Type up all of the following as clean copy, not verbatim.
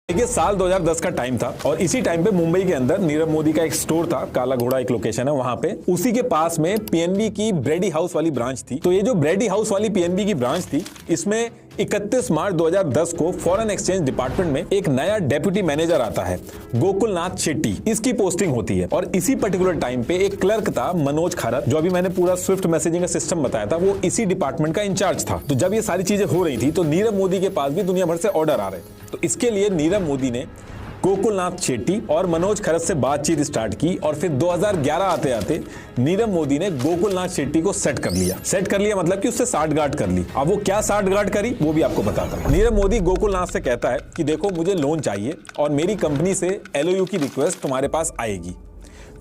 देखिए साल 2010 का टाइम था और इसी टाइम पे मुंबई के अंदर नीरव मोदी का एक स्टोर था, काला घोड़ा एक लोकेशन है वहां पे। उसी के पास में पीएनबी की ब्रेडी हाउस वाली ब्रांच थी। तो ये जो ब्रेडी हाउस वाली पीएनबी की ब्रांच थी, इसमें 31 मार्च 2010 को फॉरेन एक्सचेंज डिपार्टमेंट में एक नया डेप्यूटी मैनेजर आता है, गोकुलनाथ शेट्टी। इसकी पोस्टिंग होती है और इसी पर्टिकुलर टाइम पे एक क्लर्क था, मनोज खरत, जो अभी मैंने पूरा स्विफ्ट मैसेजिंग का सिस्टम बताया था, वो इसी डिपार्टमेंट का इंचार्ज था। तो जब ये सारी चीजें हो रही थी तो नीरव मोदी के पास भी दुनिया भर से ऑर्डर आ रहे थे। तो इसके लिए नीरव मोदी ने गोकुलनाथ शेट्टी और मनोज खरत से बातचीत स्टार्ट की और फिर 2011 आते आते नीरव मोदी ने गोकुलनाथ शेट्टी को सेट कर लिया मतलब कि उससे साठगांठ कर ली। अब वो क्या साठगांठ करी वो भी आपको बताता हूं। नीरव मोदी गोकुलनाथ से कहता है कि देखो मुझे लोन चाहिए और मेरी कंपनी से एलओयू की रिक्वेस्ट तुम्हारे पास आएगी,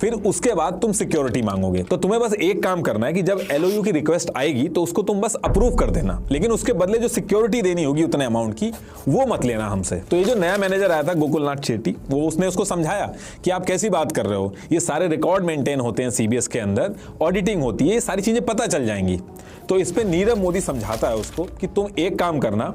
फिर उसके बाद तुम सिक्योरिटी मांगोगे। तो तुम्हें बस एक काम करना है कि जब एलओयू की रिक्वेस्ट आएगी तो उसको तुम बस अप्रूव कर देना, लेकिन उसके बदले जो सिक्योरिटी देनी होगी उतने अमाउंट की वो मत लेना हमसे। तो ये जो नया मैनेजर आया था गोकुलनाथ शेट्टी, वो उसने उसको समझाया कि आप कैसी बात कर रहे हो, ये सारे रिकॉर्ड मेंटेन होते हैं सीबीएस के अंदर, ऑडिटिंग होती है, ये सारी चीजें पता चल जाएंगी। तो इस पे नीरव मोदी समझाता है उसको कि तुम एक काम करना,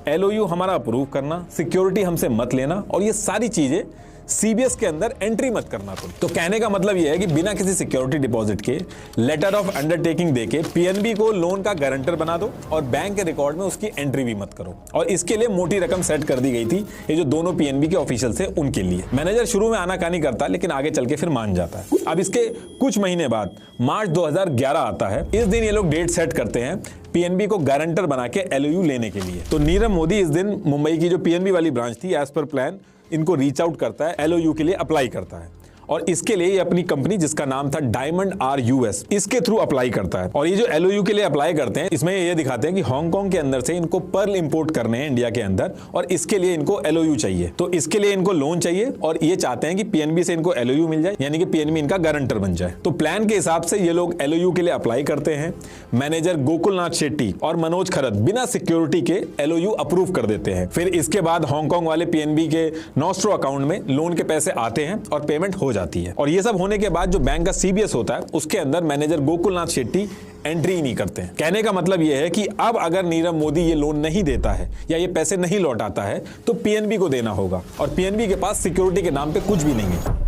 एलओयू हमारा अप्रूव करना, सिक्योरिटी हमसे मत लेना और ये सारी चीजें सीबीएस के अंदर एंट्री मत करना तुम। तो कहने का मतलब यह है कि बिना किसी सिक्योरिटी डिपॉजिट के लेटर ऑफ अंडरटेकिंग देके पीएनबी को लोन का गारंटर बना दो और बैंक के रिकॉर्ड में उसकी एंट्री भी मत करो। और इसके लिए मोटी रकम सेट कर दी गई थी, ये जो दोनों पीएनबी के ऑफिशियल थे उनके लिए। मैनेजर शुरू में आनाकानी करता लेकिन आगे चल के फिर मान जाता है। अब इसके कुछ महीने बाद मार्च 2011 आता है। इस दिन ये लोग डेट सेट करते हैं पीएनबी को गारंटर बना के एलओयू लेने के लिए। तो नीरव मोदी इस दिन मुंबई की जो पीएनबी वाली ब्रांच थी, एज पर प्लान इनको रीच आउट करता है, एलओयू के लिए अप्लाई करता है और इसके लिए ये अपनी कंपनी जिसका नाम था डायमंड आर यूएस, इसके थ्रू अप्लाई करता है। और ये जो एलओयू के लिए अप्लाई करते हैं, इसमें ये दिखाते हैं कि हांगकांग के अंदर से इनको पर्ल इंपोर्ट करने हैं इंडिया के अंदर और इसके लिए इनको एलओयू चाहिए। तो इसके लिए इनको लोन चाहिए और ये चाहते हैं कि पीएनबी से इनको एलओयू मिल जाए, यानी कि पीएनबी इनका गारंटर बन जाए। तो प्लान के हिसाब से ये लोग एलओयू के लिए अप्लाई करते हैं। मैनेजर गोकुलनाथ शेट्टी और मनोज खरत बिना सिक्योरिटी के एलओयू अप्रूव कर देते हैं। फिर इसके बाद हांगकांग वाले पीएनबी के नॉस्ट्रो अकाउंट में लोन के पैसे आते हैं और पेमेंट हो जाती है। और ये सब होने के बाद जो बैंक का सीबीएस होता है उसके अंदर मैनेजर गोकुलनाथ शेट्टी एंट्री ही नहीं करते हैं। कहने का मतलब यह है कि अब अगर नीरव मोदी ये लोन नहीं देता है या ये पैसे नहीं लौटाता है तो पीएनबी को देना होगा और पीएनबी के पास सिक्योरिटी के नाम पे कुछ भी नहीं है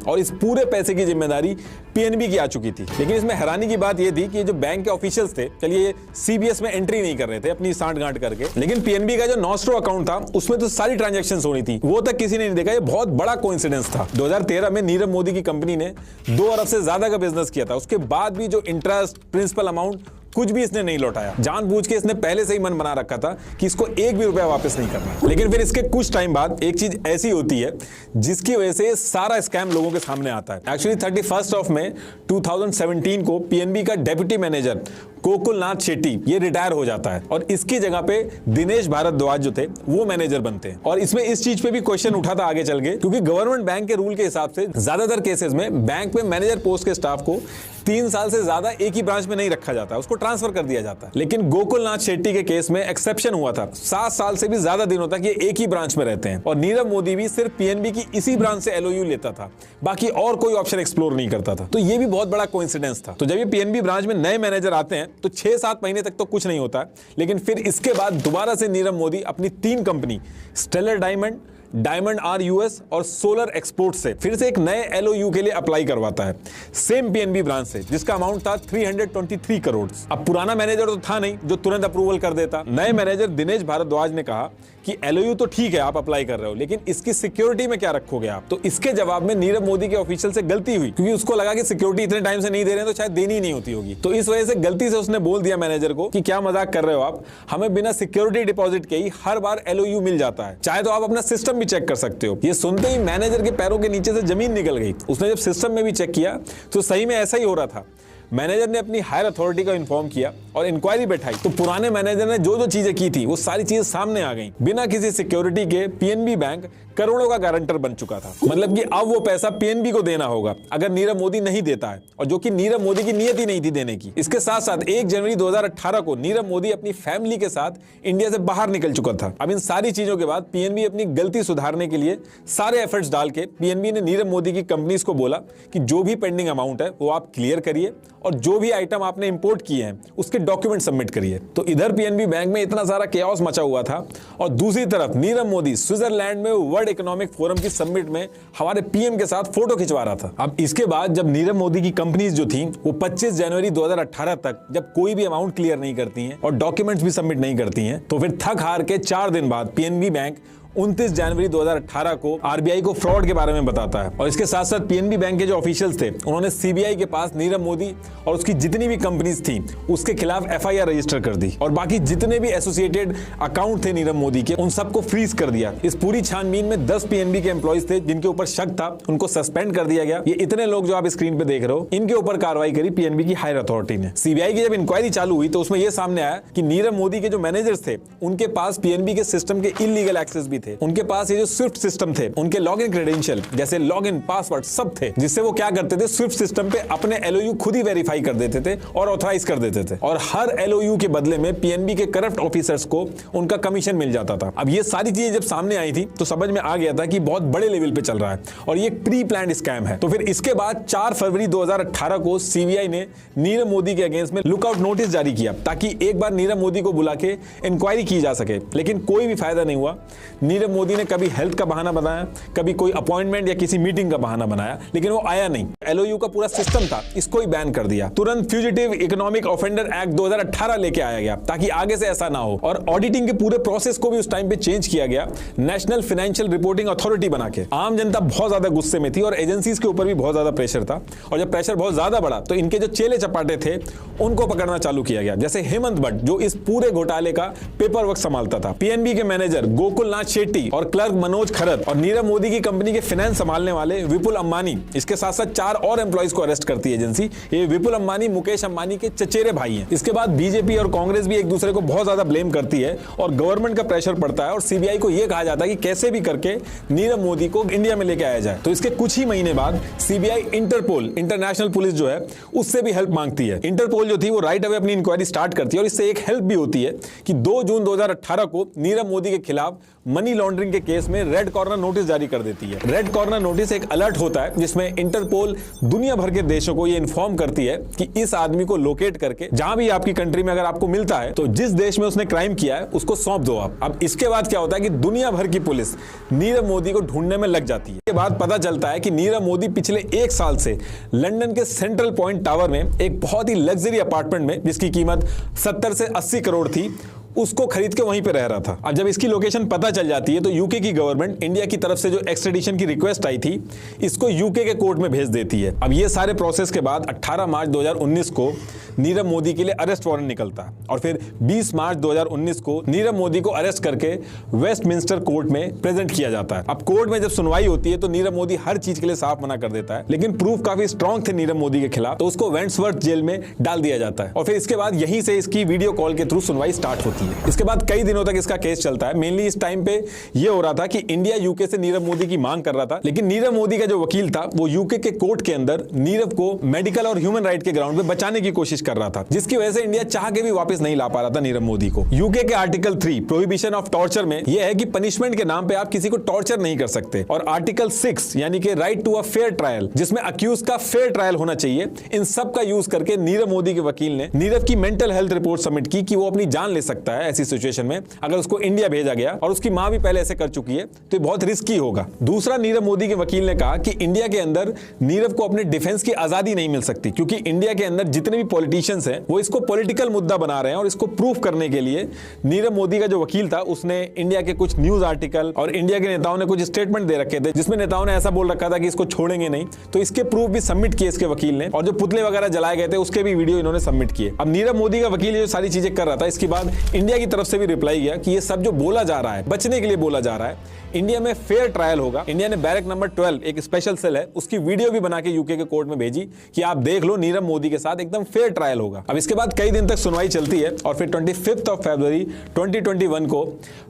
और इस पूरे पैसे की जिम्मेदारी पीएनबी की आ चुकी थी। लेकिन इसमें हैरानी की बात यह थी कि जो बैंक के ऑफिशियल्स थे, चलिए सीबीएस में एंट्री नहीं कर रहे थे अपनी सांठगांठ करके, लेकिन पीएनबी का जो नॉस्ट्रो अकाउंट था उसमें तो सारी ट्रांजैक्शंस होनी थी, वो तक किसी ने नहीं देखा। ये बहुत बड़ा कोइंसिडेंस था। 2013 में नीरव मोदी की कंपनी ने 2 अरब से ज्यादा का बिजनेस किया था, उसके बाद भी जो इंटरेस्ट प्रिंसिपल अमाउंट कुछ भी इसने नहीं लौटाया। जानबूझ के इसने पहले से ही मन बना रखा था कि इसको एक भी रुपया वापस नहीं करना। लेकिन फिर इसके कुछ टाइम बाद एक चीज ऐसी होती है जिसकी वजह से सारा स्कैम लोगों के सामने आता है। एक्चुअली 31 ऑफ मई 2017 को पीएनबी का डेप्यूटी मैनेजर गोकुलनाथ शेट्टी ये रिटायर हो जाता है और इसकी जगह पे दिनेश भारद्वाज जो थे वो मैनेजर बनते हैं। और इसमें इस चीज पे भी क्वेश्चन उठा था आगे चल के, क्योंकि गवर्नमेंट बैंक के रूल के हिसाब से ज्यादातर केसेस में बैंक में मैनेजर पोस्ट के स्टाफ को 3 साल से ज्यादा एक ही ब्रांच में नहीं रखा जाता, उसको ट्रांसफर कर दिया जाता है। लेकिन गोकुलनाथ शेट्टी के केस में एक्सेप्शन हुआ था, 7 साल से भी ज्यादा दिनों तक ये एक ही ब्रांच में रहते हैं और नीरव मोदी भी सिर्फ पीएनबी की इसी ब्रांच से एलओयू लेता था, बाकी और कोई ऑप्शन एक्सप्लोर नहीं करता था। तो ये भी बहुत बड़ा कोइंसिडेंस था। तो जब ये पीएनबी ब्रांच में नए मैनेजर आते हैं तो 6-7 महीने तक तो कुछ नहीं होता है, लेकिन फिर इसके बाद दोबारा से नीरव मोदी अपनी 3 company Stellar Diamond, Diamond R US और सोलर एक्सपोर्ट से फिर से एक नए एलओयू के लिए अप्लाई करवाता है, सेम पीएनबी ब्रांच से, जिसका अमाउंट था 323 करोड़। अब पुराना मैनेजर तो था नहीं जो तुरंत अप्रूवल कर देता। नए मैनेजर दिनेश भारद्वाज ने कहा कि एलओयू तो ठीक है आप अप्लाई कर रहे हो, लेकिन इसकी सिक्योरिटी में क्या रखोगे आप? तो इसके जवाब में नीरव मोदी के ऑफिशियल से गलती हुई, क्योंकि उसको लगा कि सिक्योरिटी इतने टाइम से नहीं दे रहे हैं तो शायद देनी नहीं होती होगी। तो इस वजह से गलती से उसने बोल दिया मैनेजर को कि क्या मजाक कर रहे हो आप, हमें बिना सिक्योरिटी डिपॉजिट के ही हर बार एलओयू मिल जाता है, चाहे तो आप अपना सिस्टम भी चेक कर सकते हो। ये सुनते ही मैनेजर के पैरों के नीचे से जमीन निकल गई। उसने जब सिस्टम में भी चेक किया तो सही में ऐसा ही हो रहा था। मैनेजर ने अपनी हायर अथॉरिटी को इन्फॉर्म किया और इंक्वायरी बैठाई तो पुराने मैनेजर ने जो जो चीजें की थी वो सारी चीजें सामने आ गई। बिना किसी सिक्योरिटी के पीएनबी बैंक करोड़ों का गारंटर बन चुका था। मतलब कि अब वो पैसा पीएनबी को देना होगा अगर नीरव मोदी नहीं देता है, और जो कि नीरव मोदी की नियत ही नहीं थी देने की। इसके साथ साथ 1 जनवरी 2018 को नीरव मोदी अपनी फैमिली के साथ इंडिया से बाहर निकल चुका था। अब इन सारी चीजों के बाद पीएनबी अपनी गलती सुधारने के लिए सारे एफर्ट्स डाल के पीएनबी ने नीरव मोदी की कंपनीज को बोला कि जो भी पेंडिंग अमाउंट है वो आप क्लियर करिए और जो भी आइटम आपने इंपोर्ट किए हैं उसके डॉक्यूमेंट सबमिट करिए। तो इधर पीएनबी बैंक में इतना सारा केओस मचा हुआ था और दूसरी तरफ नीरव मोदी स्विट्जरलैंड में वर्ल्ड इकोनॉमिक फोरम की समिट में हमारे पीएम के साथ फोटो खिंचवा रहा था। अब इसके बाद जब नीरव मोदी की कंपनीज जो थी वो 25 जनवरी 2018 तक जब कोई भी अमाउंट क्लियर नहीं करती हैं और डॉक्यूमेंट्स भी सबमिट नहीं करती हैं, तो फिर थक हार के 4 दिन बाद पीएनबी बैंक 29 जनवरी 2018 को आरबीआई को फ्रॉड के बारे में बताता है। और इसके साथ साथ पीएनबी बैंक के जो ऑफिशियल्स थे उन्होंने सीबीआई के पास नीरव मोदी और उसकी जितनी भी कंपनीज थी उसके खिलाफ एफआईआर रजिस्टर कर दी और बाकी जितने भी एसोसिएटेड अकाउंट थे नीरव मोदी के उन सबको फ्रीज कर दिया। इस पूरी छानबीन में 10 पीएनबी के एम्प्लॉइज थे जिनके ऊपर शक था, उनको सस्पेंड कर दिया गया। ये इतने लोग जो आप स्क्रीन पे देख रहे हो इनके ऊपर कार्रवाई करी पीएनबी की हायर अथॉरिटी ने। सीबीआई की जब इंक्वायरी चालू हुई तो उसमें यह सामने आया कि नीरव मोदी के जो मैनेजर्स थे उनके पास पीएनबी के सिस्टम के इलीगल एक्सेस भी थे। उनके पास ये जो स्विफ्ट सिस्टम थे उनके लॉगिन क्रेडेंशियल जैसे लॉगिन पासवर्ड सब थे, जिससे वो क्या करते थे स्विफ्ट सिस्टम पे अपने एलओयू खुद ही वेरीफाई कर देते थे और ऑथराइज कर देते थे और हर एलओयू के बदले में पीएनबी के करप्ट ऑफिसर्स को उनका कमीशन मिल जाता था। अब ये सारी चीजें जब सामने आई थी तो समझ में आ गया था कि बहुत बड़े लेवल पे चल रहा है और ये प्री प्लान्ड स्कैम है। तो फिर इसके बाद 4 फरवरी 2018 को सीबीआई ने नीरव मोदी के अगेंस्ट में लुकआउट नोटिस जारी किया ताकि एक बार नीरव मोदी को बुला के इंक्वायरी की जा सके, लेकिन कोई भी फायदा नहीं हुआ। नीरव मोदी ने कभी हेल्थ का बहाना बनाया, कभी कोई अपॉइंटमेंट या किसी मीटिंग का बहाना बनाया, लेकिन वो आया नहीं। एलओयू का पूरा सिस्टम था इसको ही बैन कर दिया। तुरंत फ्यूजिटिव इकोनॉमिक ऑफेंडर एक्ट 2018 लेके आया गया ताकि आगे से ऐसा ना हो और ऑडिटिंग के पूरे प्रोसेस को भी उस टाइम पे चेंज किया गया नेशनल फाइनेंशियल रिपोर्टिंग अथॉरिटी बना के। आम जनता बहुत ज्यादा गुस्से में थी और एजेंसीज के ऊपर भी बहुत ज्यादा प्रेशर था और जब प्रेशर बहुत ज्यादा बढ़ा तो इनके जो चेले चपाटे थे उनको पकड़ना चालू किया गया, जैसे हेमंत भट्ट जो इस पूरे घोटाले का पेपर वर्क संभालता था, पीएनबी के मैनेजर गोकुलनाथ शेट्टी और क्लर्क मनोज खरत और नीरव मोदी की कंपनी के फाइनेंस संभालने वाले विपुल अंबानी। इसके साथ साथ 4 और एम्प्लॉइज को अरेस्ट करती है एजेंसी। ये विपुल अंबानी मुकेश अंबानी के चचेरे भाई हैं। इसके बाद बीजेपी और कांग्रेस भी एक दूसरे को बहुत ज्यादा ब्लेम करती है और गवर्नमेंट का प्रेशर पड़ता है और सीबीआई को यह कहा जाता है कि कैसे भी करके नीरव मोदी को इंडिया में लेके आया जाए। तो इसके कुछ ही महीने बाद सीबीआई इंटरपोल इंटरनेशनल पुलिस जो है उससे भी हेल्प मांगती है। इंटरपोल जो थी वो राइट अवे अपनी इंक्वायरी स्टार्ट करती है और इससे एक हेल्प भी होती है कि 2 जून 2018 को नीरव मोदी के खिलाफ मनी लॉन्ड्रिंग के केस में रेड कॉर्नर नोटिस जारी कर देती है। रेड कॉर्नर नोटिस एक अलर्ट होता है जिसमें इंटरपोल दुनिया भर के देशों को यह इन्फॉर्म करती है कि इस आदमी को लोकेट करके जहां भी आपकी कंट्री में अगर आपको मिलता है तो जिस देश में उसने क्राइम किया है उसको सौंप दो आप। अब इसके बाद क्या होता है कि दुनिया भर की पुलिस नीरव मोदी को ढूंढने में लग जाती है। इसके बाद पता चलता है कि नीरव मोदी पिछले 1 साल से लंदन के सेंट्रल पॉइंट टावर में एक बहुत ही लग्जरी अपार्टमेंट में जिसकी कीमत 70 से 80 करोड़ थी उसको खरीद के वहीं पे रह रहा था। अब जब इसकी लोकेशन पता चल जाती है तो यूके की गवर्नमेंट इंडिया की तरफ से जो एक्सट्रेडिशन की रिक्वेस्ट आई थी इसको यूके के कोर्ट में भेज देती है। अब ये सारे प्रोसेस के बाद 18 मार्च 2019 को नीरव मोदी के लिए अरेस्ट वारंट निकलता है और फिर 20 मार्च 2019 को नीरव मोदी को अरेस्ट करके वेस्टमिंस्टर कोर्ट में प्रेजेंट किया जाता है। अब कोर्ट में जब सुनवाई होती है तो नीरव मोदी हर चीज के लिए साफ मना कर देता है, लेकिन प्रूफ काफी स्ट्रॉन्ग थे नीरव मोदी के खिलाफ तो उसको वेंट्सवर्थ जेल में डाल दिया जाता है और फिर इसके बाद यहीं से इसकी वीडियो कॉल के थ्रू सुनवाई स्टार्ट होती है। इसके बाद कई दिनों तक इसका केस चलता है। मेनली इस टाइम पे ये हो रहा था कि इंडिया यूके से नीरव मोदी की मांग कर रहा था, लेकिन नीरव मोदी का जो वकील था वो यूके के कोर्ट के अंदर नीरव को मेडिकल और ह्यूमन राइट के ग्राउंड पे बचाने की कोशिश कर रहा था, जिसकी वजह से इंडिया चाह के भी वापस नहीं ला पा रहा था नीरव मोदी को। यूके के आर्टिकल 3 प्रोहिबिशन ऑफ टॉर्चर में यह है कि पनिशमेंट के नाम पे आप किसी को टॉर्चर नहीं कर सकते और आर्टिकल 6 यानी कि right to a fair trial जिसमें अक्यूज का फेयर ट्रायल होना चाहिए, इन सब का यूज करके नीरव मोदी के वकील ने नीरव की मेंटल हेल्थ रिपोर्ट सबमिट की कि वो अपनी जान ले सकता है ऐसी सिचुएशन में अगर उसको इंडिया भेजा गया और उसकी मां भी पहले ऐसे कर चुकी है तो बहुत रिस्की होगा। दूसरा, नीरव मोदी के वकील ने कहा कि इंडिया के अंदर नीरव को अपने डिफेंस की आजादी नहीं मिल सकती क्योंकि इंडिया के अंदर जितने भी पॉलिटिशियंस हैं वो इसको पॉलिटिकल मुद्दा बना रहे हैं और इसको प्रूफ करने के लिए नीरव मोदी का जो वकील था उसने इंडिया के कुछ न्यूज आर्टिकल और इंडिया के नेताओं ने कुछ स्टेटमेंट दे रखे थे जिसमें नेताओं ने ऐसा बोल रखा था कि इसको छोड़ेंगे नहीं, तो इसके प्रूफ भी सबमिट किए इसके वकील ने और जो पुतले वगैरह जलाए गए थे उसके भी वीडियो इन्होंने सबमिट किए। अब नीरव मोदी का वकील ये सारी चीजें कर रहा था, इसके बाद इंडिया की तरफ से भी रिप्लाई गया कि ये सब जो बोला जा रहा है बचने के लिए बोला जा रहा है, इंडिया में फेयर ट्रायल होगा। इंडिया ने बैरक नंबर 12 एक स्पेशल सेल है उसकी वीडियो भी बना के यूके के कोर्ट में भेजी कि आप देख लो नीरव मोदी के साथ एकदम फेयर ट्रायल होगा। अब इसके बाद कई दिन तक सुनवाई चलती है और फिर 25 फरवरी 2021 को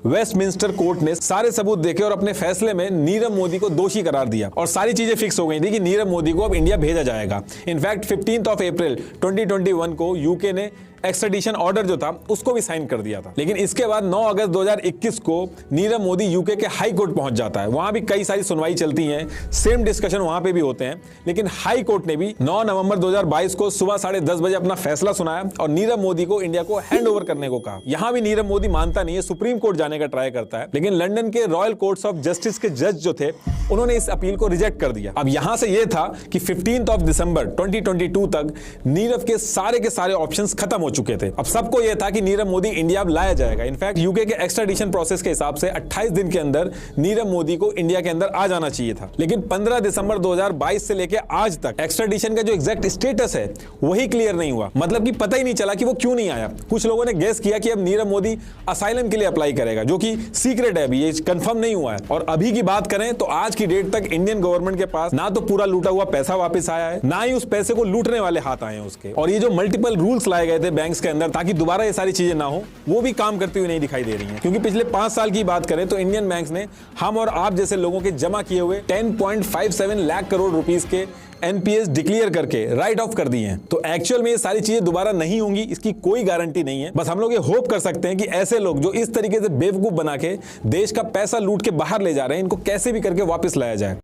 वेस्टमिंस्टर कोर्ट ने सारे सबूत देखे और अपने फैसले में नीरव मोदी को दोषी करार दिया और सारी चीजें फिक्स हो गई थी कि नीरव मोदी को अब इंडिया भेजा जाएगा। इनफैक्ट 15 अप्रैल 2021 को यूके ने एक्स्ट्राडिशन ऑर्डर जो था उसको भी साइन कर दिया था। लेकिन इसके बाद 9 अगस्त 2021 को नीरव मोदी यूके के हाई कोर्ट पहुंच जाता है। वहां भी कई सारी सुनवाई चलती है, सेम डिस्कशन वहां पे भी होते हैं। लेकिन हाई कोर्ट ने भी 9 नवंबर 2022 को सुबह 10:30 बजे अपना फैसला सुनाया और नीरव मोदी को इंडिया को हैंड ओवर करने को कहा। यहां भी नीरव मोदी मानता नहीं है, सुप्रीम कोर्ट जाने का ट्राई करता है। लेकिन लंदन के रॉयल कोर्ट्स ऑफ जस्टिस के जज जो थे उन्होंने इस अपील को रिजेक्ट कर दिया। अब यहां से यह था कि 15 दिसंबर 2022 तक नीरव के सारे ऑप्शंस खत्म हो चुके थे। अब सबको यह था कि नीरव मोदी इंडिया लाया जाएगा। इनफैक्ट यूके के एक्स्ट्राडिशन प्रोसेस के हिसाब से 28 दिन के अंदर नीरव मोदी को इंडिया के अंदर आ जाना चाहिए था। लेकिन 15 दिसंबर 2022 से लेकर आज तक एक्स्ट्राडिशन का जो एग्जैक्ट स्टेटस है वही क्लियर नहीं हुआ। मतलब कि पता ही नहीं चला कि वो क्यों नहीं आया। कुछ लोगों ने गेस किया कि अब नीरव मोदी असाइलम के लिए अप्लाई करेगा, जो कि सीक्रेट है, अभी ये कंफर्म नहीं हुआ है। और अभी की बात करें तो आज की डेट तक इंडियन गवर्नमेंट के पास ना तो पूरा लूटा हुआ पैसा वापस आया है, ना ही उस पैसे को लूटने वाले हाथ आए हैं उसके। और ये जो मल्टीपल रूल्स लाए गए थे बैंक्स के अंदर ताकि दोबारा ये सारी चीजें ना हो, वो भी काम करती हुई नहीं दिखाई दे रही हैं। क्योंकि पिछले 5 साल की बात करें तो इंडियन बैंक्स ने हम और आप जैसे लोगों के जमा किए हुए 10.57 लाख करोड़ रुपीस के एनपीएस डिक्लेयर करके राइट ऑफ कर दिए हैं। तो एक्चुअल में ये सारी चीजें दोबारा नहीं होंगी, इसकी कोई गारंटी नहीं है। बस हम लोग ये होप कर सकते हैं कि ऐसे लोग जो इस तरीके से बेवकूफ बना के देश का पैसा लूट के बाहर ले जा रहे हैं, इनको कैसे भी करके वापस लाया जाए।